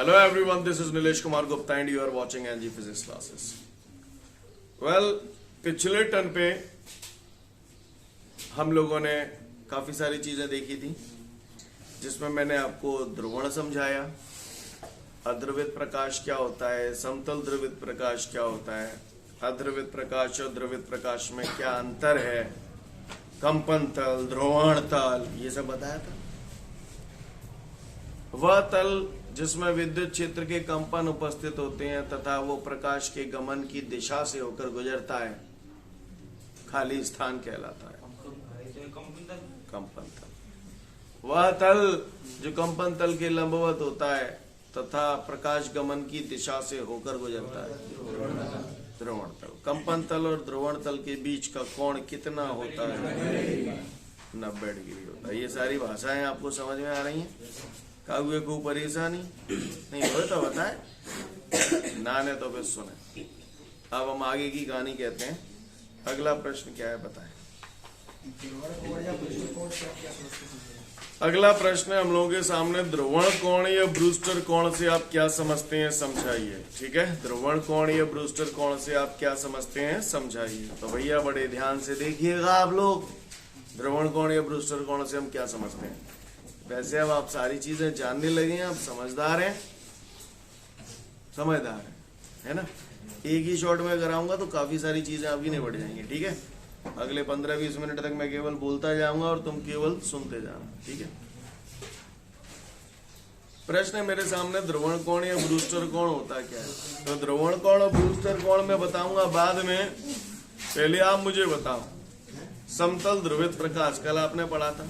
Hello everyone, this is Nilesh Kumar Gupta and you are watching NG Physics classes. Well, पिछले turn पे हम लोगों ने काफी सारी चीजें देखी थी जिसमें मैंने आपको ध्रुवण समझाया, अद्रवित प्रकाश क्या होता है, समतल द्रवित प्रकाश क्या होता है, अद्रवित प्रकाश और द्रवित प्रकाश में क्या अंतर है, कंपन तल, ध्रुवण तल, ये सब बताया था। वह तल जिसमें विद्युत क्षेत्र के कंपन उपस्थित होते हैं तथा वो प्रकाश के गमन की दिशा से होकर गुजरता है, खाली स्थान कहलाता है कंपन तल। वह तल जो कंपन तल के लंबवत होता है तथा प्रकाश गमन की दिशा से होकर गुजरता है, ध्रुवण तल। कंपन तल और ध्रुवण तल के बीच का कोण कितना होता है? 90 डिग्री होता है। ये सारी भाषाएं आपको समझ में आ रही हैं? काहुए को परेशानी नहीं हो तो बताए, नाने तो फिर सुने। अब हम आगे की कहानी कहते हैं। अगला प्रश्न क्या है बताएं। अगला प्रश्न है हम लोगों के सामने, ध्रुवण कोण या ब्रूस्टर कोण से आप क्या समझते हैं समझाइए। ठीक है, ध्रुवण कोण या ब्रूस्टर कोण से आप क्या समझते हैं समझाइए। तो भैया बड़े ध्यान से देखिएगा आप लोग, ध्रुवण कोण या ब्रूस्टर कोण से हम क्या समझते हैं। वैसे अब आप सारी चीजें जानने लगे हैं, आप समझदार हैं, समझदार हैं, है ना। एक ही शॉट में कराऊंगा तो काफी सारी चीजें आपकी निपट जाएंगी। ठीक है, अगले 15-20 मिनट तक मैं केवल बोलता जाऊंगा और तुम केवल सुनते जाना। ठीक है, प्रश्न है मेरे सामने, ध्रुवण कोण या ब्रूस्टर कोण होता क्या है। तो ध्रुवण कोण और ब्रूस्टर कोण मैं बताऊंगा बाद में, पहले आप मुझे बताओ। समतल ध्रुवित प्रकाश कल आपने पढ़ा था,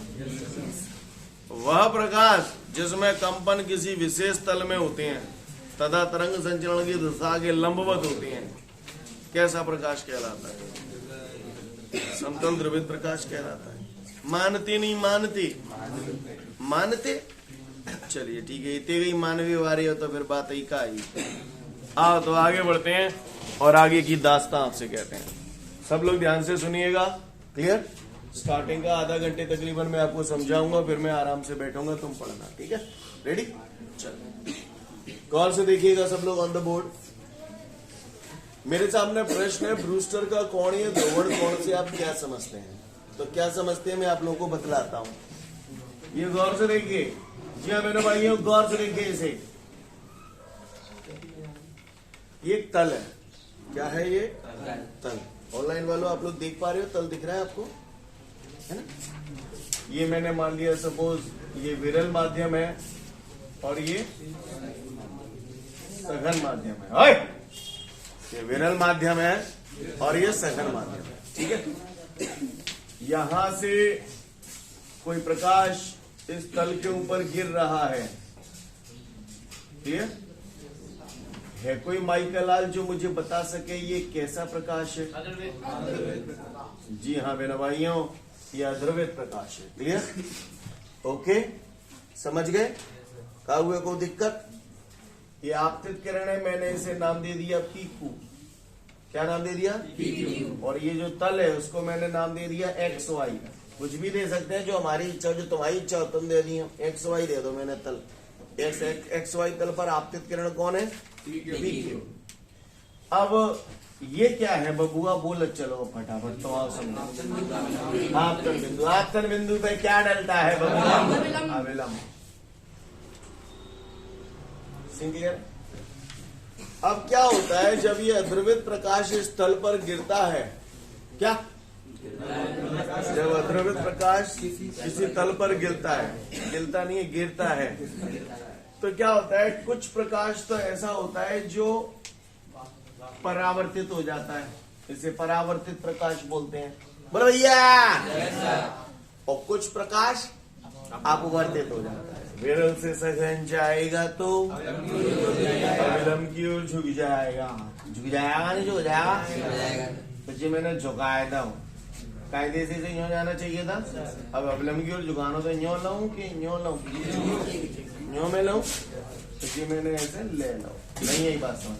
वह प्रकाश जिसमें कंपन किसी विशेष तल में होते हैं तथा तरंग संचरण की दिशा के लंबवत होते हैं, कैसा प्रकाश कहलाता है? समतल ध्रुवित प्रकाश कहलाता है। मानते नहीं मानते? मानते? चलिए ठीक है, इतने गई मानवीय वारी हो तो फिर बात ही का ही। आओ तो आगे बढ़ते हैं और आगे की दास्तां आपसे कहते हैं। सब लोग ध्यान से सुनिएगा, क्लियर। स्टार्टिंग का आधा घंटे तकरीबन मैं आपको समझाऊंगा, फिर मैं आराम से बैठूंगा, तुम पढ़ना। ठीक है, रेडी? चलो गौर से देखिएगा सब लोग ऑन द बोर्ड। मेरे सामने प्रश्न है, ब्रूस्टर का कोण या ध्रुवण कोण से आप क्या समझते हैं। तो क्या समझते हैं मैं आप लोगों को बतलाता हूं। ये गौर से देखिए, जी हाँ मेरे भाइयों गौर से देखिए इसे। ये एक तल है, क्या है ये? तल। ऑनलाइन वालों आप लोग देख पा रहे हो, तल दिख रहा है आपको, है ना। ये मैंने मान लिया सपोज ये विरल माध्यम है और ये सघन माध्यम है। ये विरल माध्यम है और ये सघन माध्यम है। ठीक है, यहां से कोई प्रकाश इस तल के ऊपर गिर रहा है। ठीक है, कोई माइकलाल जो मुझे बता सके ये कैसा प्रकाश है? जी हाँ मेरे भाइयों, ये अद्रवित प्रकाश है। क्लियर? ओके, समझ गए? काहुए को दिक्कत? ये आपतित किरण है, मैंने इसे नाम दे दिया पीकू। क्या नाम दे दिया? पीकू। और ये जो तल है उसको मैंने नाम दे दिया XY। कुछ भी दे सकते हैं, जो हमारी इच्छा, जो तुम्हारी इच्छा हो तुम दे दिए। XY दे दो मैंने तल। XY तल पर आपतित किरण कौन है? पीकू। अब ये क्या है बबुआ, बोल चलो फटाफट तो आओ समझो। आपतन बिंदु, आपतन बिंदु पे क्या डलता है बबुआ? अविलंब। क्लियर? अब क्या होता है जब ये अद्रवित प्रकाश इस तल पर गिरता है, क्या जब अद्रवित प्रकाश किसी तल पर गिरता है, गिरता नहीं है गिरता है, तो क्या होता है, कुछ प्रकाश तो ऐसा होता है जो परावर्तित हो जाता है, इसे परावर्तित प्रकाश बोलते हैं। बोलो भैया। और कुछ प्रकाश अपवर्तित हो जाता है। विरल से सघन जाएगा तो अविलंब की ओर झुक जाएगा। झुक जाएगा नहीं, झुक जाएगा तो जी मैंने झुकाया था, कायदे से यूं जाना चाहिए था। अब अविलंब की ओर झुकाना तो यूं लाऊं कि यूं लाऊं? यूं में लाऊं तो जी मैंने ऐसे ले लो। नहीं यही बात समझ।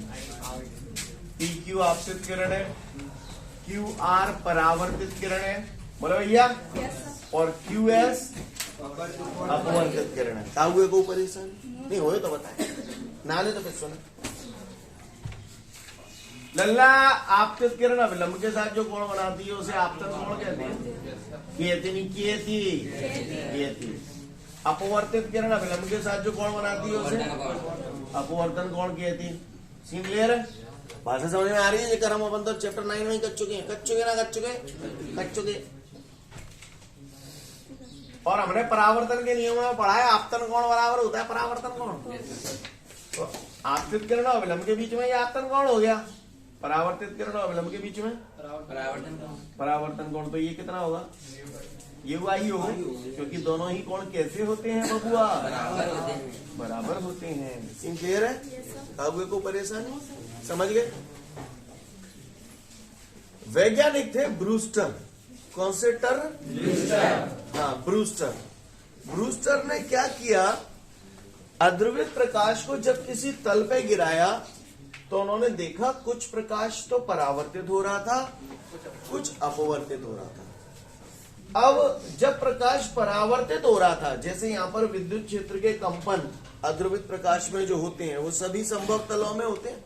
PQ आपतित किरण है, QR परावर्तित किरण है, बोलो भैया। और QS अपवर्तित किरण है। काहुए को परेशान नहीं हो तो बताए। नाले तो फिर सुन। लल्ला आपतित किरण अविलंब के साथ जो कोण बनाती है उसे आपतन कोण कहते हैं। केती। अपवर्तित किरण अविलंब के साथ जो कोण बनाती है उसे अपवर्तन कोण कहती। सीन क्लियर है? भाषा समझ में आ रही है? जेकर हम अपन तो चैप्टर 9 में ही कर चुके हैं। और हमने परावर्तन के नियमों में पढ़ा है आपतन कोण बराबर होता है परावर्तन कोण। तो आपतित किरण और अविलंब के बीच में ये आपतन कोण हो गया, परावर्तित किरण और अविलंब के बीच में परावर्तन कोण। तो ये कितना होगा? ये वाई होगा, क्योंकि दोनों ही कोण कैसे होते हैं बबुआ? बराबर होते हैं। सीन क्लियर है? अब को परेशानी समझ गए? वैज्ञानिक थे ब्रूस्टर। कौन से टर? हाँ, ब्रूस्टर ने क्या किया? अद्रवित प्रकाश को जब किसी तल पे गिराया तो उन्होंने देखा कुछ प्रकाश तो परावर्तित हो रहा था, कुछ अपवर्तित हो रहा था। अब जब प्रकाश परावर्तित हो रहा था, जैसे यहाँ पर विद्युत क्षेत्र के कंपन अद्रवित प्रकाश में जो होते हैं वो सभी संभव तलों में होते हैं,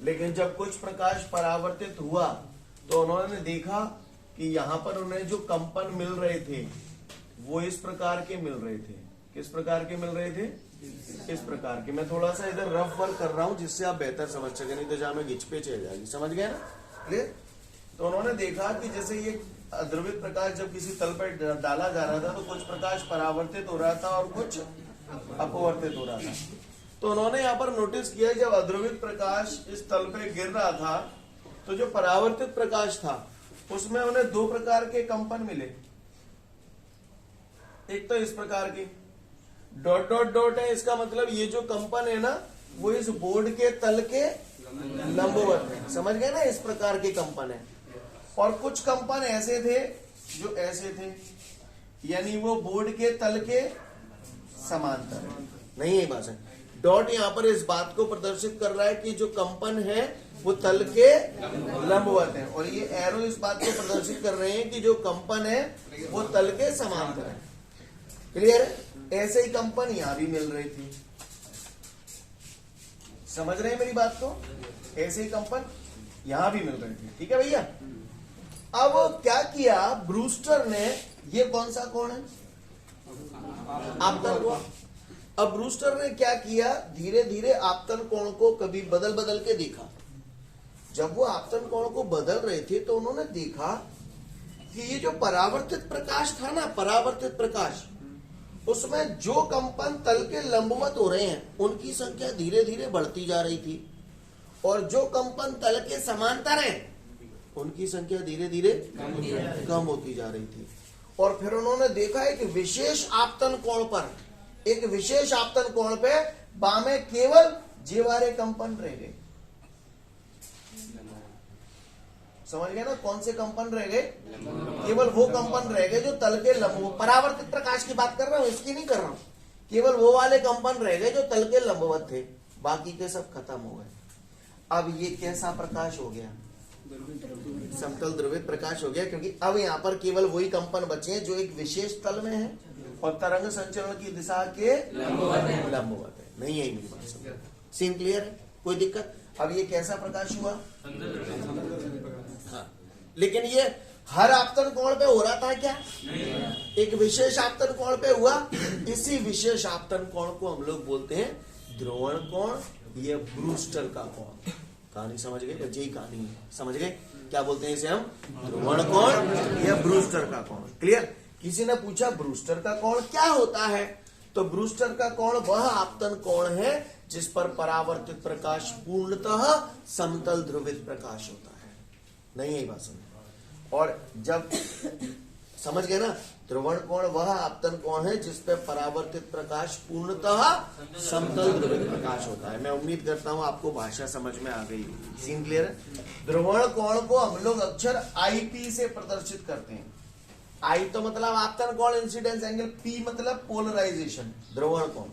लेकिन जब कुछ प्रकाश परावर्तित हुआ तो उन्होंने देखा कि यहाँ पर उन्हें जो कंपन मिल रहे थे वो इस प्रकार के मिल रहे थे। किस प्रकार के मिल रहे थे? इस प्रकार के। मैं थोड़ा सा इधर रफ वर्क कर रहा हूं जिससे आप बेहतर समझ सके, नहीं तो जहां में घिचपे चल जाएगी। समझ गए ना? क्लियर? तो उन्होंने देखा कि जैसे ये अद्रवित प्रकाश जब किसी तल पर डाला जा रहा था तो कुछ प्रकाश परावर्तित हो रहा था और कुछ अपवर्तित हो रहा था। तो उन्होंने यहाँ पर नोटिस किया जब अद्रवित प्रकाश इस तल पे गिर रहा था तो जो परावर्तित प्रकाश था उसमें उन्हें दो प्रकार के कंपन मिले। एक तो इस प्रकार के डॉट डॉट डॉट है, इसका मतलब ये जो कंपन है ना वो इस बोर्ड के तल के लंबवत है। समझ गए ना? इस प्रकार के कंपन है। और कुछ कंपन ऐसे थे जो ऐसे थे, यानी वो बोर्ड के तल के समांतर है। नहीं है बात है? डॉट यहाँ पर इस बात को प्रदर्शित कर रहा है कि जो कंपन है वो तल के लंबवत है, और ये एरो इस बात को प्रदर्शित कर रहे हैं कि जो कंपन है वो तल के समांतर है। क्लियर है? ऐसे ही कंपन यहां भी मिल रही थी। समझ रहे हैं मेरी बात को? ऐसे ही कंपन यहां भी मिल रही थी। ठीक है भैया? अब क्या किया ब्रूस्टर ने? ये कौन सा कोण है? आपतन कोण। अब ब्रूस्टर ने क्या किया? धीरे धीरे आपतन कोण को कभी बदल बदल के देखा। जब वो आपतन कोण को बदल रहे थे तो उन्होंने देखा कि ये जो परावर्तित प्रकाश था ना, परावर्तित प्रकाश, उसमें जो कंपन तल के लंबवत हो रहे हैं उनकी संख्या धीरे धीरे बढ़ती जा रही थी, और जो कंपन तल के समांतर हैं उनकी संख्या धीरे धीरे कम होती जा रही थी। और फिर उन्होंने देखा एक विशेष आपतन कोण पे बामें केवल जीवारे कंपन रह गए। समझ गए ना? कौन से कंपन रह गए? केवल वो कंपन रह गए जो तल के लंबवत, परावर्तित प्रकाश की बात कर रहा हूं, इसकी नहीं कर रहा हूं। केवल वो वाले कंपन रह गए जो तल के लंबवत थे, बाकी के सब खत्म हो गए। अब ये कैसा प्रकाश हो गया? समतल ध्रुवित प्रकाश हो गया, क्योंकि अब यहाँ पर केवल वही कंपन बचे हैं जो एक विशेष तल में है और तरंग संचरण की दिशा के लंबवत है। नहीं है मेरी बात? समझ? सीन क्लियर है? कोई दिक्कत? अब ये कैसा प्रकाश हुआ? हाँ, लेकिन ये हर आपतन कोण पे हो रहा था क्या? एक विशेष आपतन कोण पे हुआ। इसी विशेष आपतन कोण को हम लोग बोलते हैं ध्रुवण कोण या ब्रूस्टर का कोण। कहानी समझ गए? बच्चे ही कहानी है। समझ गए? क्या बोलते हैं इसे हम? ध्रुवण कोण या ब्रूस्टर का कोण। क्लियर? किसी ने पूछा ब्रूस्टर का कोण क्या होता है? तो ब्रूस्टर का कोण वह आपतन कोण है जिस पर परावर्तित प्रकाश पूर्णतः समतल ध्रुवित प्रकाश होता है। नहीं है बात समझ? और जब समझ गए ना, ध्रुवण कोण वह आपतन कोण है जिस पर परावर्तित प्रकाश पूर्णतः समतल ध्रुवित प्रकाश होता है। मैं उम्मीद करता हूं आपको भाषा समझ में आ गई। सीन क्लियर है? ध्रुवण कोण को हम लोग अक्षर IP से प्रदर्शित करते हैं। I तो मतलब आपतन कोण इंसिडेंस एंगल, P मतलब पोलराइजेशन, ध्रुवण कोण।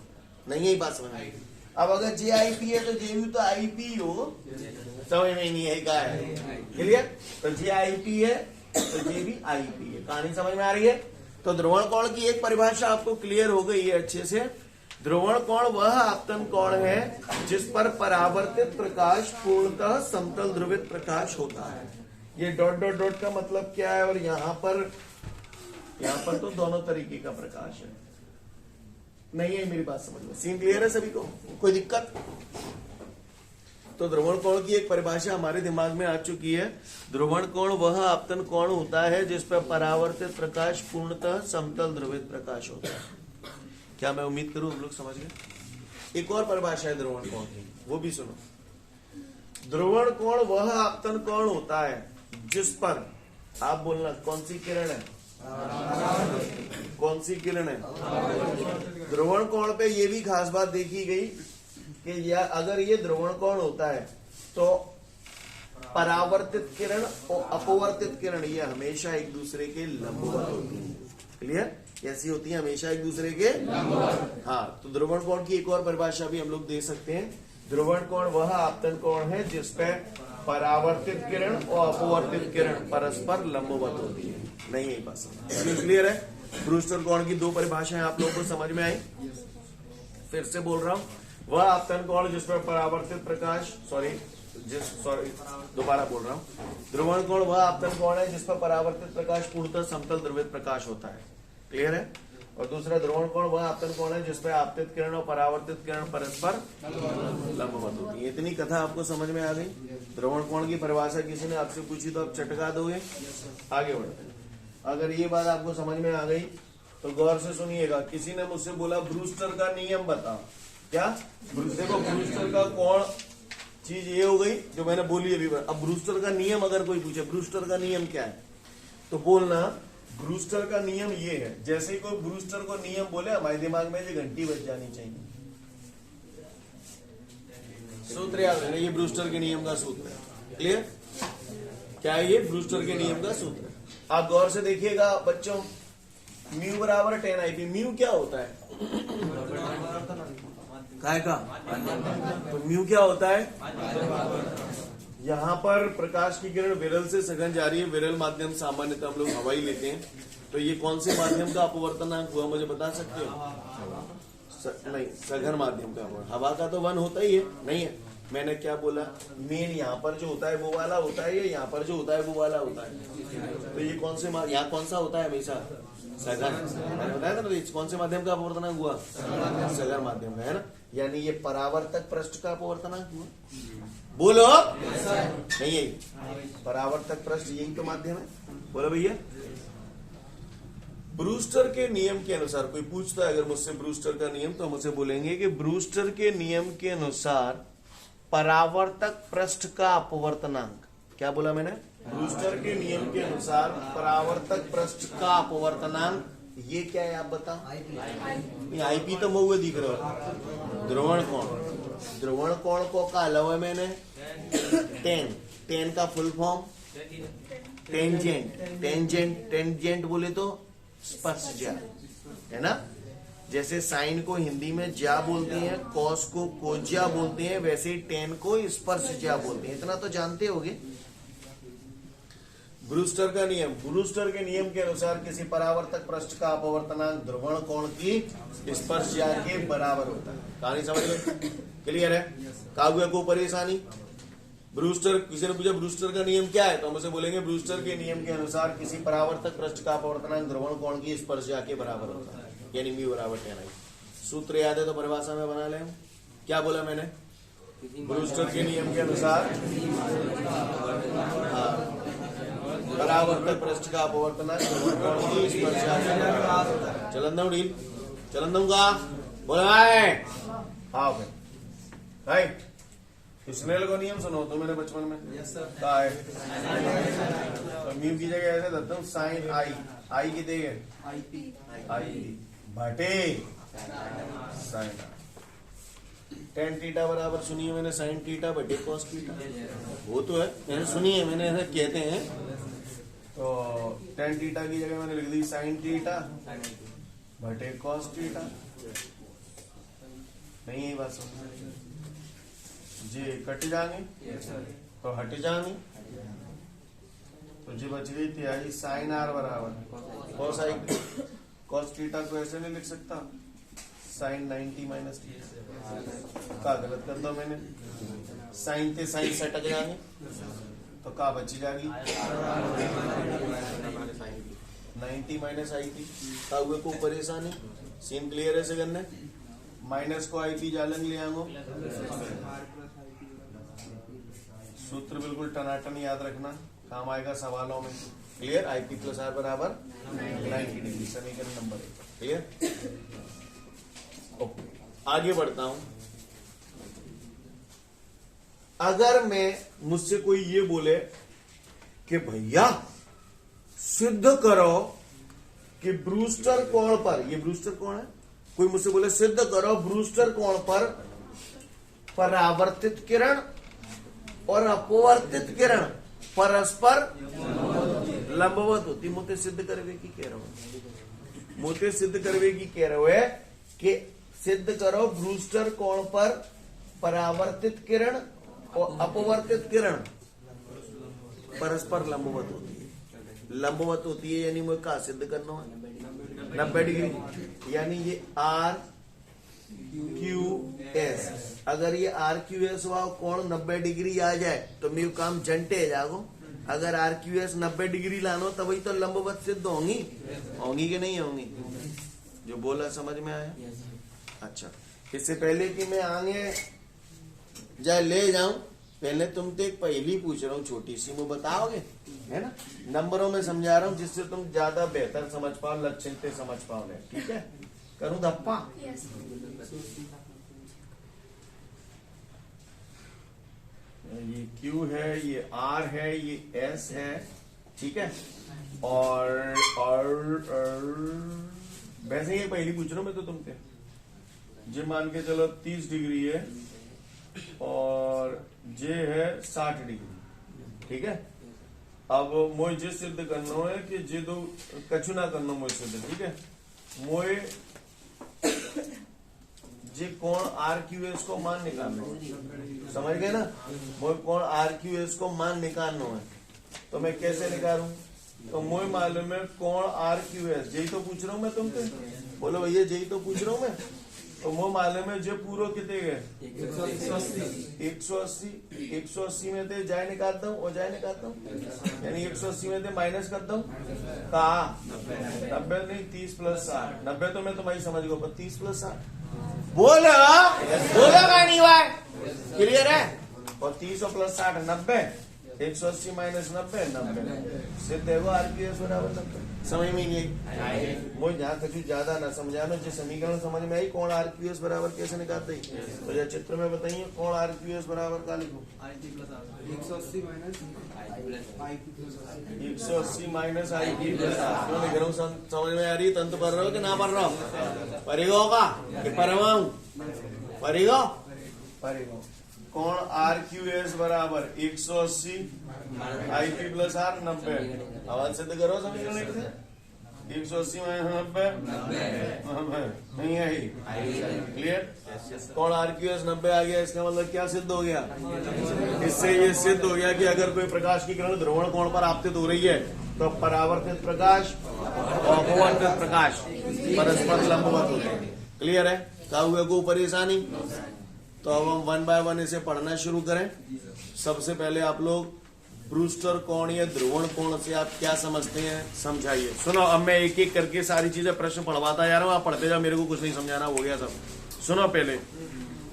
नहीं है बात समझ में? अब अगर JIP है तो JU तो IP हो, समझ में नहीं है क्या है? क्लियर? तो JIP है तो J भी IP है। कहानी समझ में आ रही है? तो ध्रुवण कोण की एक परिभाषा आपको क्लियर हो गई है अच्छे से। ध्रुवण कोण वह आपतन कोण है जिस पर परावर्तित प्रकाश पूर्णतः समतल ध्रुवित प्रकाश होता है। ये डॉट डॉट डॉट का मतलब क्या है, और यहाँ पर तो दोनों तरीके का प्रकाश है। नहीं है मेरी बात समझ में? सीन क्लियर है सभी को? कोई दिक्कत? तो ध्रुवण कोण की एक परिभाषा हमारे दिमाग में आ चुकी है। ध्रुवण कोण वह आपतन कोण होता है जिस पर परावर्तित प्रकाश पूर्णतः समतल ध्रुवित प्रकाश होता है। क्या मैं उम्मीद करूं हम लोग समझ गए? एक और परिभाषा है ध्रुवण कोण की, वो भी सुनो। ध्रुवण कोण वह आपतन कोण होता है जिस पर, आप बोलना कौन सी किरण है? कौन सी किरण है? ध्रुवण कोण पे ये भी खास बात देखी गई कि अगर ये ध्रुवण कोण होता है तो परावर्तित किरण और अपवर्तित किरण ये हमेशा एक दूसरे के लंबवत होती है। क्लियर? कैसी होती है? हमेशा एक दूसरे के लंबवत। हाँ, तो ध्रुवण कोण की एक और परिभाषा भी हम लोग दे सकते हैं। ध्रुवण कोण वह आपतन कोण है जिसपे परावर्तित किरण और अपवर्तित किरण परस्पर लंबवत होती है। नहीं है बात? क्लियर है? ब्रूस्टर कोण की दो परिभाषाएं आप लोगों को समझ में आई? फिर से बोल रहा हूं, वह आपतन कोण जिस पर परावर्तित प्रकाश, दोबारा बोल रहा हूं, ध्रुवण कोण वह आपतन कोण है जिस पर परावर्तित प्रकाश पूर्णतः समतल ध्रुवित प्रकाश होता है। क्लियर है? और दूसरा ध्रुवण कोण वह आपतन कोण है जिस पर आपतित किरण और परावर्तित किरण परस्पर लंबवत होती है। इतनी कथा आपको समझ में आ गई? ध्रुवण कोण की परिभाषा किसी ने आपसे पूछी तो आप चटका दोगे? आगे बढ़ते हैं। अगर ये बात आपको समझ में आ गई तो गौर से सुनिएगा। किसी ने मुझसे बोला ब्रूस्टर का नियम बताओ। क्या? देखो, ब्रूस्टर का कोण चीज ये हो गई जो मैंने बोली अभी। अब ब्रूस्टर का नियम अगर कोई पूछे ब्रूस्टर का नियम क्या है, तो बोलना ब्रूस्टर का नियम ये है। जैसे ही कोई ब्रूस्टर को नियम बोले हमारे दिमाग में ये घंटी बज जानी चाहिए। सूत्र याद है, ये ब्रूस्टर के नियम का सूत्र है। क्लियर? क्या है ये? ब्रूस्टर के नियम का सूत्र है। आप गौर से देखिएगा बच्चों, म्यू बराबर 10 IP। म्यू क्या होता है? काय का? तो म्यू क्या होता है? यहाँ पर प्रकाश की किरण विरल से सघन जा रही है। विरल माध्यम सामान्यतः हम लोग हवाई लेते हैं। तो ये कौन से माध्यम का अपवर्तनांक हुआ, मुझे बता सकते हो? नहीं, सघन माध्यम का। हवा का तो 1 होता ही है। नहीं है? मैंने क्या बोला? मेन यहाँ पर जो होता है वो वाला होता है, या यहाँ पर जो होता है वो वाला होता है? तो ये कौन से, यहाँ कौन सा होता है हमेशा? सघन। मैंने बताया था ना, कौन से माध्यम का अपवर्तनांक हुआ? सघन माध्यम का, है ना? यानी ये परावर्तक पृष्ठ का अपवर्तनांक हुआ। बोलो। नहीं, यही परावर्तक पृष्ठ, यही तो माध्यम है। बोलो भैया। ब्रूस्टर के नियम के अनुसार, कोई पूछता है अगर मुझसे ब्रूस्टर का नियम, तो मुझसे बोलेंगे कि ब्रूस्टर के नियम के अनुसार परावर्तक पृष्ठ का अपवर्तनांक, क्या बोला मैंने? ब्रूस्टर के नियम के अनुसार परावर्तक पृष्ठ का अपवर्तनांक ये क्या है आप बताओ? आईपी तो महुए दिख रहा है। ध्रुवण कोण, ध्रुवण कोण को का अलावा मैंने 10 का फुल फॉर्म टेंजेंट। टेंजेंट बोले तो स्पर्श ज्या, है ना? जैसे साइन को हिंदी में ज्या बोलते हैं, कॉस को कोज्या बोलते हैं, वैसे ही टेन को स्पर्श ज्या बोलते हैं। इतना तो जानते होगे। ब्रूस्टर का नियम, ब्रूस्टर के नियम के अनुसार किसी परावर्तक पृष्ठ का अपवर्तनांक ध्रुवण कोण की स्पर्श ज्या के बराबर होता है। कहानी समझ गए? क्लियर है? काव्य को परेशानी? ब्रूस्टर, किसी ने पूछा ब्रूस्टर का नियम क्या है, तो हम उसे बोलेंगे ब्रूस्टर के नियम के अनुसार किसी परावर्तक पृष्ठ का अपवर्तनांक ध्रुवण कोण की स्पर्श ज्या के बराबर होता है, यानी म्यू बराबर 10I। सूत्र याद है तो परिभाषा में बना ले। क्या बोला मैंने? ब्रूस्टर के नियम के अनुसार परावर्तक पृष्ठ का अपवर्तनांक ध्रुवण कोण की स्पर्श ज्या के बराबर होता है। चलन दूंगी, चलन दूंगा, बोला हाँ भाई। स्नेल को नियम सुनो तो मैंने बचपन में कहा है। तो म्यू की जगह ऐसे देता हूँ साइन आई की जगह आई बटे साइन। टेन थीटा बराबर सुनिए मैंने साइन थीटा बटे कॉस थीटा, वो तो है मैंने सुनी है, मैंने ऐसा कहते हैं। तो टेन थीटा की जगह मैंने लिख दी साइन थीटा बटे कॉस थीटा। नहीं यही बात समझ जी, कट जाएंगे तो हट जाएंगे, तो जी बच गई थी साइन आर बराबर कॉस आई। कॉस थीटा को ऐसे नहीं लिख सकता साइन 90 माइनस टी का गलत कर दो मैंने, साइन ते साइन से अटक जाएंगे तो का बची जाएगी 90 माइनस आई थी का हुए को परेशानी सीन क्लियर है से करने माइनस को आई पी जालन ले आंगो सूत्र बिल्कुल टनाटन याद रखना काम आएगा सवालों में। Clear, I P plus R बराबर 90 डिग्री, समीकरण नंबर 1। क्लियर, ओके आगे बढ़ता हूं। अगर मैं मुझसे कोई ये बोले कि भैया सिद्ध करो कि ब्रूस्टर कोण पर, ये ब्रूस्टर कोण है, कोई मुझसे बोले सिद्ध करो ब्रूस्टर कोण पर परावर्तित किरण और अपवर्तित किरण परस्पर लंबवत होती, मोते सिद्ध करवे की कह रहा हूं, मोते सिद्ध करवे की कह रहे हो है कि सिद्ध करो ब्रूस्टर कोण पर परावर्तित किरण और अपवर्तित किरण परस्पर लंबवत होती है। लंबवत होती है यानी मुझे क्या सिद्ध करना है 90 डिग्री, यानी ये आर क्यू एस, अगर ये आर क्यू एस हुआ कोण 90 डिग्री आ जाए तो मेरे काम जंटे जागो। अगर आर क्यू एस 90 डिग्री लानो तभी तो लंबवत सिद्ध होंगी, होंगी कि नहीं होंगी? जो बोला समझ में आया? अच्छा, इससे पहले कि मैं आगे जाए ले जाऊं, पहले तुमसे एक पहेली पूछ रहा हूँ छोटी सी, वो बताओगे? है ना, नंबरों में समझा रहा हूँ जिससे तुम ज्यादा बेहतर समझ पाओ, लक्षण से समझ पाओ। ठीक है, करूँ धप्पा? ये Q है, ये R है, ये S है, ठीक है। और वैसे ही पहली पूछ रहा हूं मैं तो तुमसे, जे मान के चलो 30 डिग्री है और जे है 60 डिग्री, ठीक है। अब मोए जे सिद्ध करना है कि जे दो कछु ना करना मोए सिद्ध, ठीक है। मोए जे कोण आर क्यू एस को मान निकालना है, समझ गए ना? मोए कोण आर क्यू एस को मान निकालना है, तो मैं कैसे निकालूं? तो मोए मालूम है कोण आर क्यू एस, यही तो पूछ रहा हूं मैं तुमसे, बोलो भैया यही तो पूछ रहा हूं मैं। तो मोए मालूम है जो पूरा कितने गए 180 में से जाए निकालता हूँ और जाए निकालता हूँ, यानी 180 में से माइनस करता हूँ कहा 90 नहीं 30 प्लस 60, 90 तो मैं तुम्हारी समझ गो, 30 प्लस 60 बोला का नहीं हुआ, क्लियर है? और 30 और प्लस 60 90, 180 माइनस 90 90 सिद्ध है वो आरपीएस बराबर 90। समझ में नहीं आई? मुझे जहाँ तक ज्यादा ना समझाना, जो समीकरण समझ में आई कौन आरपीएस बराबर कैसे निकालते हैं, तो यह चित्र में बताइए कौन आरपीएस बराबर का लिखो 180 minus I P plus R. क्यों लिख रहा हूँ? समझ में आ रही? तंत्र पढ़ रहे हो कि ना पढ़ रहा हो? पढ़ेगा होगा कि पढ़वाऊं? पढ़ेगा पढ़ेगा। कौन आर क्यू एस बराबर 180 आई पी प्लस आर 90। आवाज सिद्ध करो समीकरण 180 माइनस 90 नहीं आई, क्लियर? कौन आर क्यू एस 90 आ गया, इसका मतलब क्या सिद्ध हो गया? इससे ये सिद्ध हो गया कि अगर कोई प्रकाश की किरण ध्रुवण कोण पर आपतित हो रही है तो परावर्तित प्रकाश और अपवर्तित प्रकाश परस्पर लंबवत होते हैं। क्लियर है? क्या हुआ को परेशानी? तो अब हम 1 बाय 1 इसे पढ़ना शुरू करें। सबसे पहले आप लोग ब्रूस्टर कोण या ध्रुवण कोण से आप क्या समझते हैं समझाइए। सुनो, अब मैं एक एक करके सारी चीजें प्रश्न पढ़वाता जा रहा हूँ, आप पढ़ते जाओ, मेरे को कुछ नहीं समझाना, हो गया सब। सुनो, पहले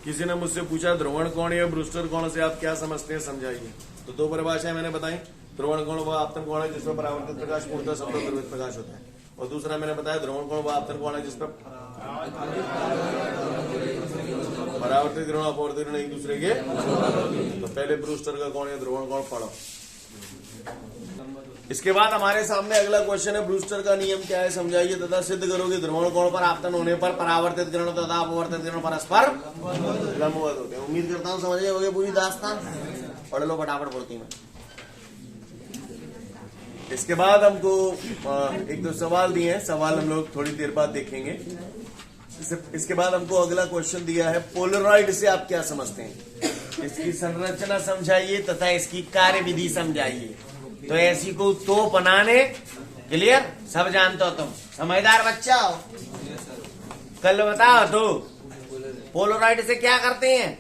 किसी ने मुझसे पूछा ध्रुवण कोण या ब्रूस्टर कोण से आप क्या समझते हैं समझाइए। तो दो परिभाषाएं मैंने बताई, ध्रुवण कोण वह आपतन कोण है जिसमें परावर्तित प्रकाश पूर्णतः सब ध्रुवित प्रकाश होता है, और दूसरा मैंने बताया ध्रुवण कोण वह आपतन कोण है जिसमें परावर्तित किरण अपवर्तित किरण एक दूसरे के। तो पहले ब्रूस्टर का कोण या ध्रुवण कोण पढ़ो। इसके बाद हमारे सामने अगला क्वेश्चन है ब्रूस्टर का नियम क्या है समझाइए तथा सिद्ध करोगे ध्रुवण कोण पर आपतन होने पर परावर्तित किरण तथा अपवर्तित किरण परस्पर लंबवत होते हैं। उम्मीद करता हूँ समझ गए होगे पूरी दास्तान। पढ़ लो फटाफट पढ़ती मैं। इसके बाद हमको एक दो सवाल दिए हैं, सवाल हम लोग थोड़ी देर बाद देखेंगे। इसके बाद हमको अगला क्वेश्चन दिया है पोलराइड से आप क्या समझते हैं, इसकी संरचना समझाइए तथा इसकी कार्य विधि समझाइए। तो ऐसी को तो बनाने, क्लियर? सब जानते हो तुम, समझदार बच्चा हो। कल बताओ तो पोलराइड से क्या करते हैं?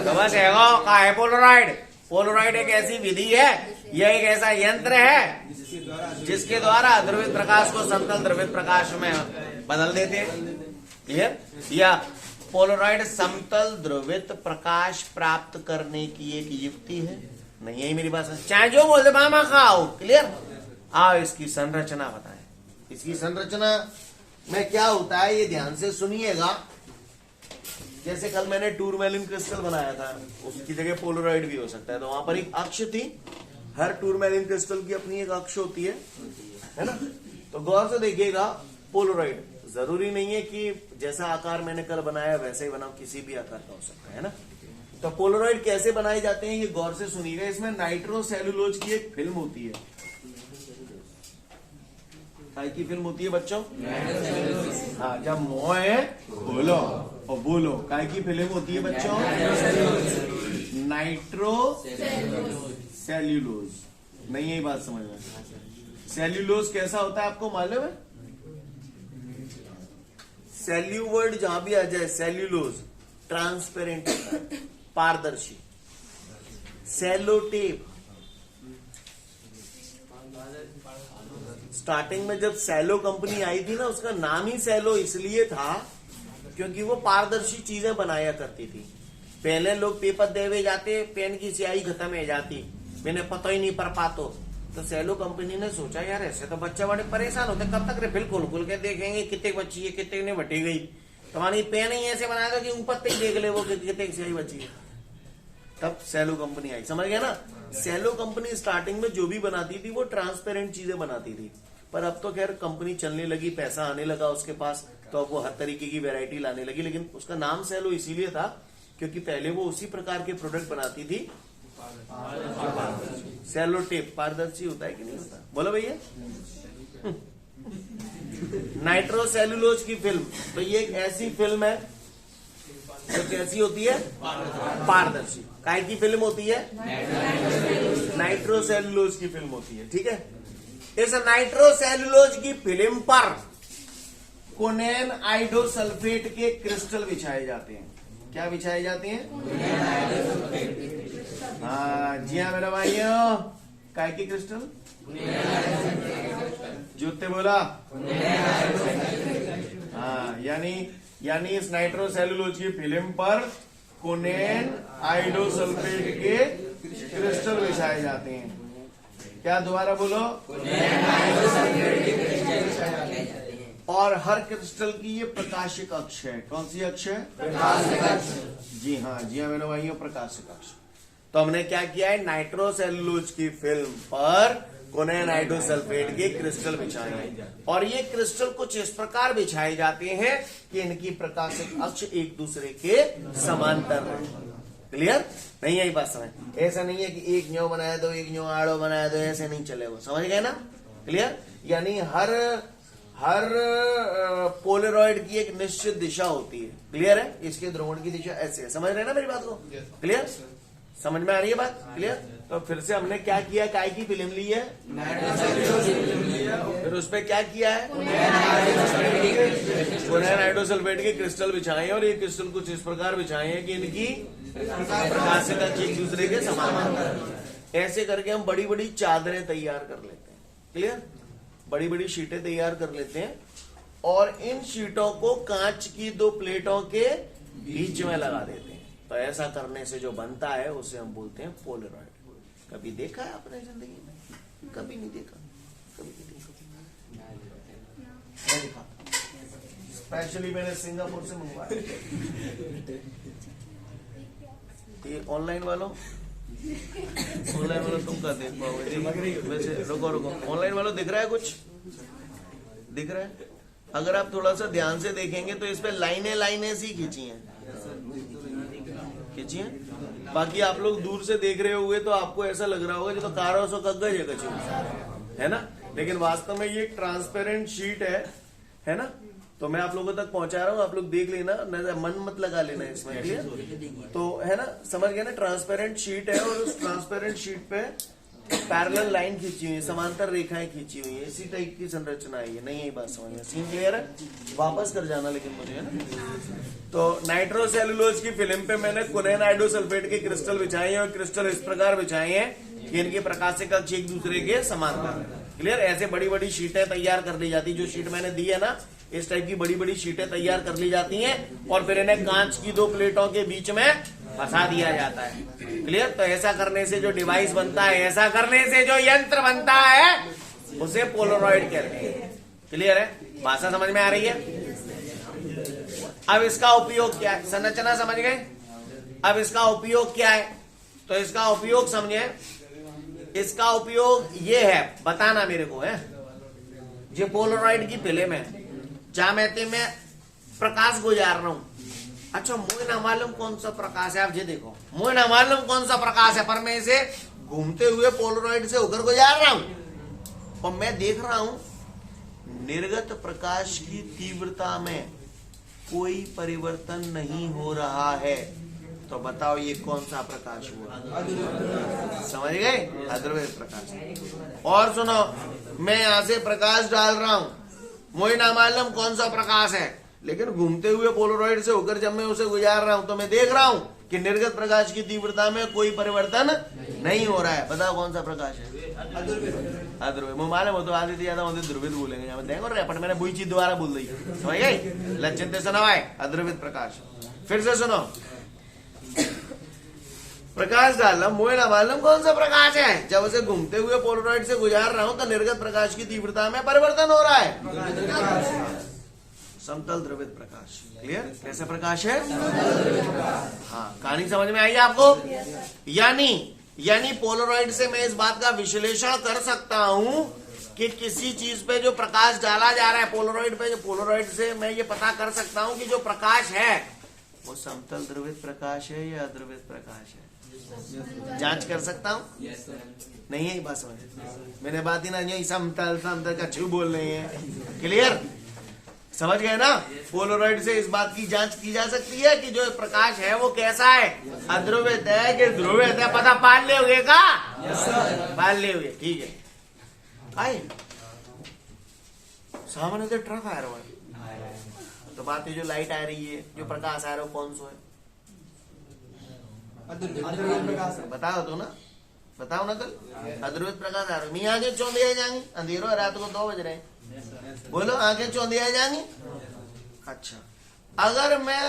समझ गए का है पोलराइड? पोलराइड एक ऐसी विधि है, यह एक ऐसा यंत्र है जिसके द्वारा ध्रुवित प्रकाश को समतल ध्रुवित प्रकाश में बदल देते हैं। क्लियर? या पोलराइड समतल ध्रुवित प्रकाश प्राप्त करने की एक युक्ति है। नहीं यही मेरी बात, चाहे जो बोल दे मामा खाओ। क्लियर? आओ इसकी संरचना बताएं। इसकी संरचना में क्या होता है ये ध्यान से सुनिएगा। जैसे कल मैंने टूरमैलिन क्रिस्टल बनाया था, उसकी जगह पोलराइड भी हो सकता है। तो वहां पर एक अक्ष थी, हर टूरमैलिन क्रिस्टल की अपनी एक अक्ष होती है ना? तो गौर से देखिएगा, पोलराइड जरूरी नहीं है कि जैसा आकार मैंने कल बनाया वैसे ही बनाओ, किसी भी आकार का हो सकता है ना? तो पोलराइड कैसे बनाए जाते हैं ये गौर से सुनिएगा। इसमें नाइट्रोसेल्यूलोज की एक फिल्म होती है। काय की फिल्म होती है बच्चों? हाँ, जब मोए बोलो और बोलो, काय की फिल्म होती है बच्चों? Nitro cellulose. नहीं यही बात समझ में? सेल्यूलोज कैसा होता है आपको मालूम है? सेल्यू वर्ड जहां भी आ जाए, सेल्यूलोज ट्रांसपेरेंट होता है, पारदर्शी। सेलोटेप, स्टार्टिंग में जब सेलो कंपनी आई थी ना, उसका नाम ही सेलो इसलिए था क्योंकि वो पारदर्शी चीजें बनाया करती थी। पहले लोग पेपर देवे जाते, पेन की स्याही खत्म हो जाती, मैंने पता ही नहीं पढ़ पातो। तो सेलो कंपनी ने सोचा यार ऐसे तो बच्चे बड़े परेशान होते, कब तक रिफिल खोल खोल के देखेंगे कितने बची है, कितने ने बटी गई। तुम्हारी पेन ही ऐसे बना दो कि ऊपर तक देख ले वो कितने स्याही बची है। तब सेलो कंपनी आई, समझ गया ना? सेलो कंपनी स्टार्टिंग में जो भी बनाती थी वो ट्रांसपेरेंट चीजें बनाती थी, पर अब तो खैर कंपनी चलने लगी, पैसा आने लगा उसके पास, तो अब वो हर तरीके की वैरायटी लाने लगी। लेकिन उसका नाम सेलो इसीलिए था क्योंकि पहले वो उसी प्रकार के प्रोडक्ट बनाती थी। सेलो टेप पारदर्शी होता है कि नहीं होता? बोलो भैया। नाइट्रोसेल्यूलोज की फिल्म, तो ये एक ऐसी फिल्म है जो कैसी होती है? पारदर्शी। काय की फिल्म होती है? नाइट्रोसेल्यूलोज की फिल्म होती है। ठीक है? इस नाइट्रोसेल्यूलोज की फिल्म पर कोनेन आइडोसल्फेट के क्रिस्टल बिछाए जाते हैं। क्या बिछाए जाते हैं? हाँ जी हाँ मेरा भाइयों, काय की क्रिस्टल? जूते बोला। हाँ, यानी इस नाइट्रोसेल्यूलोज की फिल्म पर कोनेन आइडोसल्फेट के क्रिस्टल बिछाए जाते हैं। क्या दोबारा बोलो? और हर क्रिस्टल की ये प्रकाशिक अक्ष है। कौन सी अक्ष है? प्रकाशिक अक्ष। जी हाँ मेरे भाइयों, प्रकाशिक अक्ष। तो हमने क्या किया है? नाइट्रोसेल्यूलोज की फिल्म पर कोनेन आइडोसल्फेट के क्रिस्टल बिछाए हैं, और ये क्रिस्टल कुछ इस प्रकार बिछाए जाते हैं कि इनकी प्रकाशिक अक्ष एक दूसरे के समांतर है। क्लियर? नहीं यही बात समझ? ऐसा नहीं है कि एक न्यो बनाया दो, एक न्यो आड़ो बनाया दो, ऐसे नहीं चलेगा। समझ गए ना? क्लियर? यानी हर पोलराइड की एक निश्चित दिशा होती है। क्लियर है? इसके ध्रुवण की दिशा ऐसे है। समझ रहे ना मेरी बात को? क्लियर? समझ में आ रही है बात? क्लियर? तो फिर से हमने क्या किया? काय की फिल्म ली है, फिर उस पर क्या किया है? कोनेन आइडोसल्फेट के क्रिस्टल बिछाए हैं, और ये क्रिस्टल कुछ इस प्रकार बिछाए हैं कि इनकी प्रकाशिक अक्ष एक दूसरे के समानांतर। ऐसे करके हम बड़ी बड़ी चादरें तैयार कर लेते हैं। क्लियर? बड़ी बड़ी शीटें तैयार कर लेते हैं, और इन शीटों को कांच की दो प्लेटों के बीच में लगा देते हैं। तो ऐसा करने से जो बनता है उसे हम बोलते हैं पोलराइड। कभी देखा है आपने जिंदगी में? कभी नहीं देखा? कभी नहीं देखा? मैं दिखाता, स्पेशली मैंने सिंगापुर से मंगवाया। ये ऑनलाइन वालों तुम क्या देख पाओगे? वैसे रुको, ऑनलाइन वालों दिख रहा है? कुछ दिख रहा है? अगर आप थोड़ा सा ध्यान से देखेंगे तो इस पे लाइनें सी खींची हैं। बाकी आप लोग दूर से देख रहे होंगे तो आपको ऐसा लग रहा होगा जो तो कारों से कगज है कचू, है ना? लेकिन वास्तव में ये ट्रांसपेरेंट शीट है ना? तो मैं आप लोगों तक पहुंचा रहा हूँ, आप लोग देख लेना, मन मत लगा लेना इसमें। क्लियर? तो है ना, समझ गया ना? ट्रांसपेरेंट शीट है, और उस ट्रांसपेरेंट शीट पे पैरेलल लाइन खींची हुई है, समांतर रेखाएं खींची हुई है, इसी टाइप की संरचना है ये। नहीं है बात समझ में? सीन क्लियर है? वापस कर जाना लेकिन मुझे, है ना। तो नाइट्रोसेलुलोज की फिल्म पे मैंने कुनैन आइडोसल्फेट के क्रिस्टल बिछाए हैं और क्रिस्टल इस प्रकार बिछाए हैं कि इनके प्रकाशीय कक्ष एक दूसरे के समांतर। क्लियर? ऐसे बड़ी बड़ी शीटें तैयार कर ली जाती, जो शीट मैंने दी है ना, इस टाइप की बड़ी बड़ी शीटें तैयार कर ली जाती हैं और फिर इन्हें कांच की दो प्लेटों के बीच में फंसा दिया जाता है। क्लियर? तो ऐसा करने से जो डिवाइस बनता है, ऐसा करने से जो यंत्र बनता है, उसे पोलराइड कहते हैं। क्लियर है? भाषा समझ में आ रही है? अब इसका उपयोग क्या है? संरचना समझ गए? अब इसका उपयोग क्या है? तो इसका उपयोग समझे। इसका उपयोग ये है, बताना मेरे को है, जो पोलराइड की फिल्म है, जहां मैं प्रकाश गुजार रहा हूं। अच्छा, मुझे ना मालूम कौन सा प्रकाश है, आप ये देखो, मुझे ना मालूम कौन सा प्रकाश है, पर मैं इसे घूमते हुए पोलराइड से होकर गुजार रहा हूं और मैं देख रहा हूं निर्गत प्रकाश की तीव्रता में कोई परिवर्तन नहीं हो रहा है। तो बताओ ये कौन सा प्रकाश हुआ? समझ गए? अद्रव्य प्रकाश। और सुनो, मैं यहां से प्रकाश डाल रहा हूं, मुझे ना मालूम कौन सा प्रकाश है, लेकिन घूमते हुए पोलराइड से होकर जब मैं उसे गुजार रहा हूं तो मैं देख रहा हूं कि निर्गत प्रकाश की तीव्रता में कोई परिवर्तन नहीं हो रहा है। बताओ कौन सा प्रकाश है? अद्रव्य। मुझे मालूम हो तो आधी से ज्यादा मुझे ध्रुवित बोलेंगे, देखो रैपट मैंने वही चीज दोबारा बोल दी। समझ गए? लक्षित सुनवाए अद्रवित प्रकाश। फिर से सुनो, प्रकाश डालना, मुझे ना मालूम कौन सा प्रकाश है, जब उसे घूमते हुए पोलराइड से गुजार रहा हूं तो निर्गत प्रकाश की तीव्रता में परिवर्तन हो रहा है। समतल द्रवित प्रकाश। क्लियर? कैसे प्रकाश है? हाँ, कहानी समझ में आई आपको? यानी पोलराइड से मैं इस बात का विश्लेषण कर सकता हूं कि किसी चीज पे जो प्रकाश डाला जा रहा है पोलराइड पे, जो पोलराइड से मैं ये पता कर सकता हूं कि जो प्रकाश है वो समतल द्रवित प्रकाश है या अद्रवित प्रकाश है। जांच कर सकता हूं? नहीं है बात समझ? मैंने बात ही ना, यही समतल का छू बोल रहे हैं। क्लियर? समझ गए ना? पोलराइड से इस बात की जांच की जा सकती है कि जो प्रकाश है वो कैसा है, अध्रुवित है कि ध्रुवित है। पता पाल लोगे का? पाल लोगे, ठीक है। आए सामने से ट्रक आ रहा है, तो बात है जो लाइट आ रही है, जो प्रकाश आ रहा है, कौन सा है? बताओ तो ना, बताओ ना कल। अध्रुवित प्रकाश आ रहा है। मैं आगे चौंधिया जाएंगे, अंधेरो है, रात को 2 बज रहे हैं, बोलो आंखें चौंधिया जाएंगी। अच्छा, अगर मैं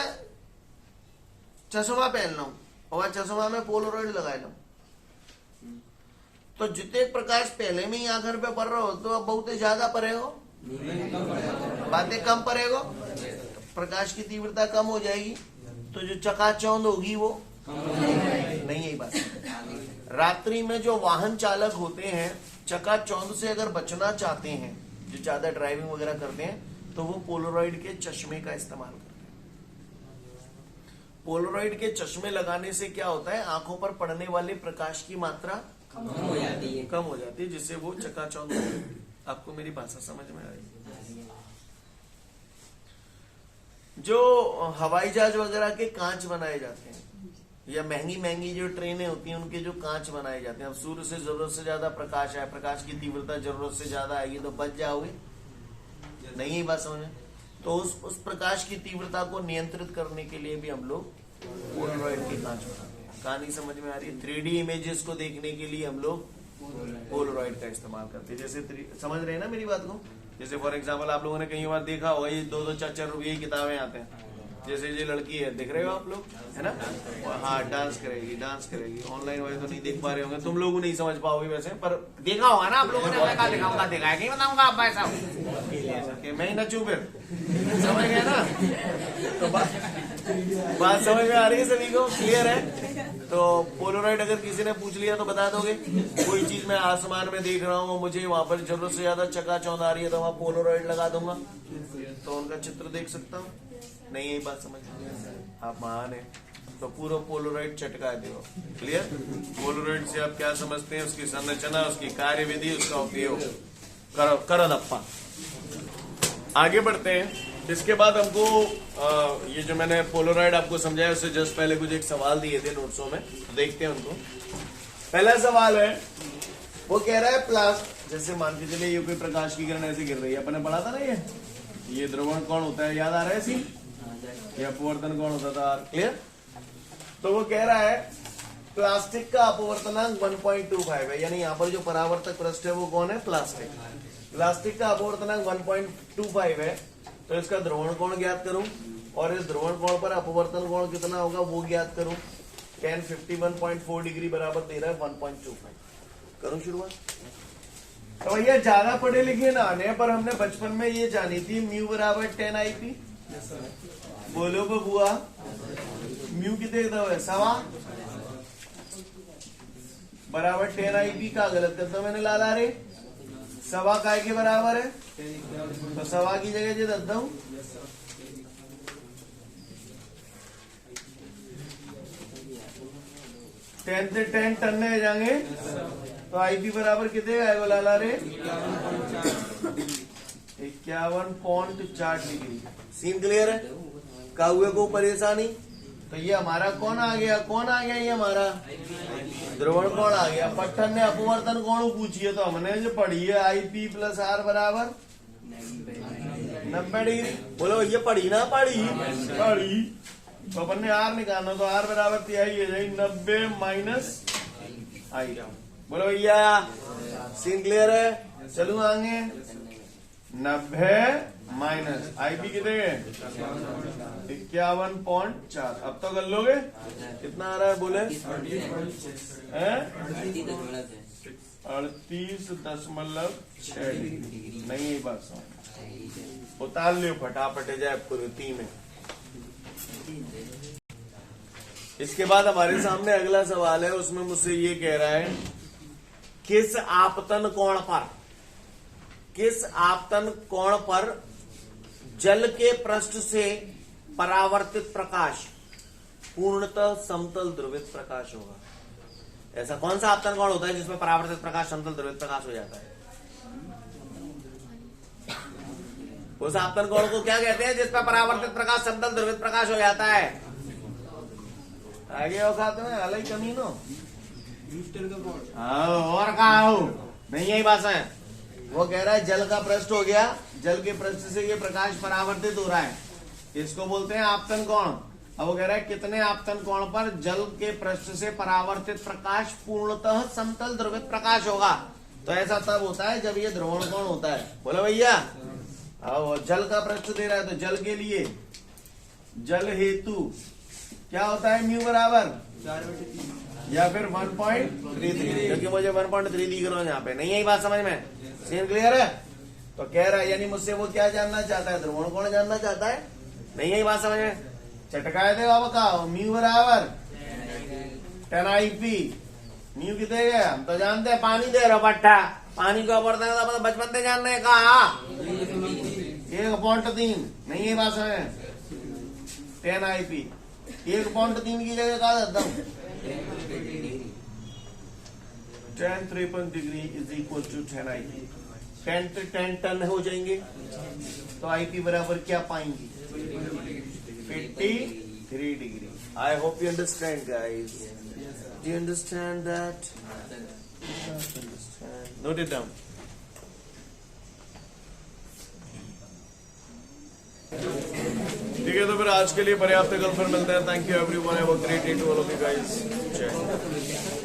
चश्मा पहन लूं और चश्मा में पोलराइड लगा लूं, तो जितने प्रकाश पहले में ही आंखों पे पड़ रहा हो तो अब बहुत ज्यादा पड़ेगा, बातें कम पड़ेगा, प्रकाश की तीव्रता कम हो जाएगी, तो जो चकाचौंध होगी वो नहीं है। बात रात्रि में जो वाहन चालक होते हैं, चकाचौंध से अगर बचना चाहते हैं, जो ज्यादा ड्राइविंग वगैरह करते हैं, तो वो पोलराइड के चश्मे का इस्तेमाल करते हैं। पोलराइड के चश्मे लगाने से क्या होता है, आंखों पर पड़ने वाले प्रकाश की मात्रा कम हो जाती है, जिससे वो चकाचौंध होती है। आपको मेरी भाषा समझ में आ रही है? जो हवाई जहाज वगैरह के कांच बनाए जाते हैं, या महंगी महंगी जो ट्रेनें होती हैं, उनके जो कांच बनाए जाते हैं, अब सूर्य से जरूरत से ज्यादा प्रकाश है, प्रकाश की तीव्रता जरूरत से ज्यादा आएगी तो बच जाओगे, नहीं है बात समझ? तो उस प्रकाश की तीव्रता को नियंत्रित करने के लिए भी हम लोग पोलराइड के कांच बनाते हैं। कहानी समझ में आ रही है? 3D इमेजेस को देखने के लिए हम लोग पोलराइड का इस्तेमाल करते हैं। जैसे समझ रहे हैं ना मेरी बात को? जैसे फॉर एग्जाम्पल आप लोगों ने कई बार देखा होगा, ये 2-2, 4-4 रुपये की किताबें आते हैं। जैसे ये लड़की है, दिख रहे हो आप लोग, है ना? हाँ, डांस करेगी। ऑनलाइन वाले तो नहीं देख पा रहे होंगे, तुम लोग नहीं समझ पाओगे वैसे, पर देखा होगा ना आप लोगों ने। मैं कहा दिखाऊंगा, देखा है, नहीं बताऊंगा आप भाई साहब, मैं ही नचूं फिर। समझ गए ना? तो बात समझ में आ रही है सभी को? क्लियर है? तो पोलराइड अगर किसी ने पूछ लिया तो बता दोगे? कोई चीज मैं आसमान में देख रहा हूँ, मुझे वहां पर जरूरत से ज्यादा चकाचौंध आ रही है, तो वहां पोलराइड लगा दूंगा, तो उनका चित्र देख सकता हूँ। नहीं, यही बात समझ, आप महान है। तो पूरा पोलराइड चटका दो। क्लियर? पोलराइड से आप क्या समझते हैं, उसकी संरचना, उसकी कार्यविधि, उसका उपयोग करो दप्पा। आगे बढ़ते हैं। इसके बाद हमको ये जो मैंने पोलराइड आपको समझाया, उससे जस्ट पहले कुछ एक सवाल दिए थे नोट्सों में, तो देखते हैं उनको। पहला सवाल है वो कह रहा है प्लास्ट, जैसे मान के चलिए ये कोई प्रकाश की किरण ऐसे गिर रही है, अपने पढ़ा था ना ये ध्रुवण कोण होता है, याद आ रहा है सी, ये अपवर्तन कोण होता था, क्लियर। तो वो कह रहा है प्लास्टिक का अपवर्तनांक 1.25 है, यानी यहाँ पर जो परावर्तक पृष्ठ है वो कौन है, प्लास्टिक। प्लास्टिक का अपवर्तनांक 1.25 है, तो इसका ध्रुवण कोण ज्ञात करूं और इस ध्रुवण कोण पर अपवर्तन कोण कितना होगा वो ज्ञात करूं। tan 51.4 डिग्री बराबर दे रहा है 1.25। करूं शुरुआत। तो भैया ज्यादा पढ़े लिखे ना आने पर हमने बचपन में ये जानी थी म्यू बराबर 10 IP। बोलो बबुआ, म्यू कितने है, सवा बराबर 10 IP का गलत करता मैंने लाला रे, सवा काय के बराबर है, तो सवा की जगह जो दे हूं 10 से 10 टन है जाएंगे, तो आईपी बराबर कितने आएगा लाला रे, 51.4 डिग्री। सीन क्लियर है, काहुए को परेशानी। तो ये हमारा कौन आ गया, कौन आ गया, ये हमारा ध्रुवण कोण आ गया। पट्टन ने अपवर्तन कोण पूछी है, तो हमने जो पढ़ी है आईपी प्लस आर बराबर 90 डिग्री। बोलो ये पढ़ी ना पढ़ी, पढ़ी। तो अपन ने आर निकालना, तो आर बराबर तिहाई है जाए 90 माइनस आई। बोलो भैया, सीन क्लियर है। चलो आगे, 90 माइनस आईपी कितने 51.4। अब तो कर लोगे, कितना आ रहा है बोले, 38.6 डिग्री। नहीं यही बात समझ, उतार लियो फटाफट जाए पूर्ति में। इसके बाद हमारे सामने अगला सवाल है, उसमें मुझसे ये कह रहा है किस आपतन कोण पर, किस आपतन कोण पर जल के पृष्ठ से परावर्तित प्रकाश पूर्णतः समतल ध्रुवित प्रकाश होगा। ऐसा कौन सा आपतन कोण होता है जिसमें परावर्तित प्रकाश समतल ध्रुवित प्रकाश हो जाता है? उस आपतन कोण को क्या कहते हैं जिसमें परावर्तित प्रकाश समतल ध्रुवित प्रकाश हो जाता है? आगे औकात में अलग कमी नो, और कहा हो नहीं, यही बात है। वो कह रहा है जल का पृष्ठ हो गया, जल के पृष्ठ से ये प्रकाश परावर्तित हो रहा है, इसको बोलते हैं आपतन कोण। अब वो कह रहा है कितने आपतन कोण पर जल के पृष्ठ से परावर्तित प्रकाश पूर्णतः समतल ध्रुवित प्रकाश होगा। तो ऐसा तब होता है जब ये ध्रुवण कोण होता है। बोलो भैया, अब जल का पृष्ठ दे रहा है, तो जल के लिए, जल हेतु क्या होता है, म्यू बराबर 4/3 या फिर 1.33, क्योंकि मुझे 1.3 दिख रहा है यहाँ पे। नहीं यही बात समझ में, सीन क्लियर है। तो कह रहा है यानी मुझसे वो क्या जानना चाहता है, ध्रुवण कोण जानना चाहता है। नहीं यही बात समझ में, चटकाए दे बाबा का, म्यू बराबर 10 IP। म्यू कितने गया हम तो जानते हैं, पानी दे रहा पट्टा, पानी को अपवर्तन बचपन से जानने का 1.3। नहीं ये बात समझ, 10 IP 1.3 की जगह कहा जाता हूँ 10 53 degree is equal to 10 IP। 10 से 10 टन हो जाएंगे, तो IP बराबर क्या पाएंगे, 53 degree. I hope you understand guys, do you understand that, note it down. ठीक है, तो फिर आज के लिए पर्याप्त है, कल फिर मिलते हैं। Thank you everyone, have a great day to all of you guys. जय हिंद।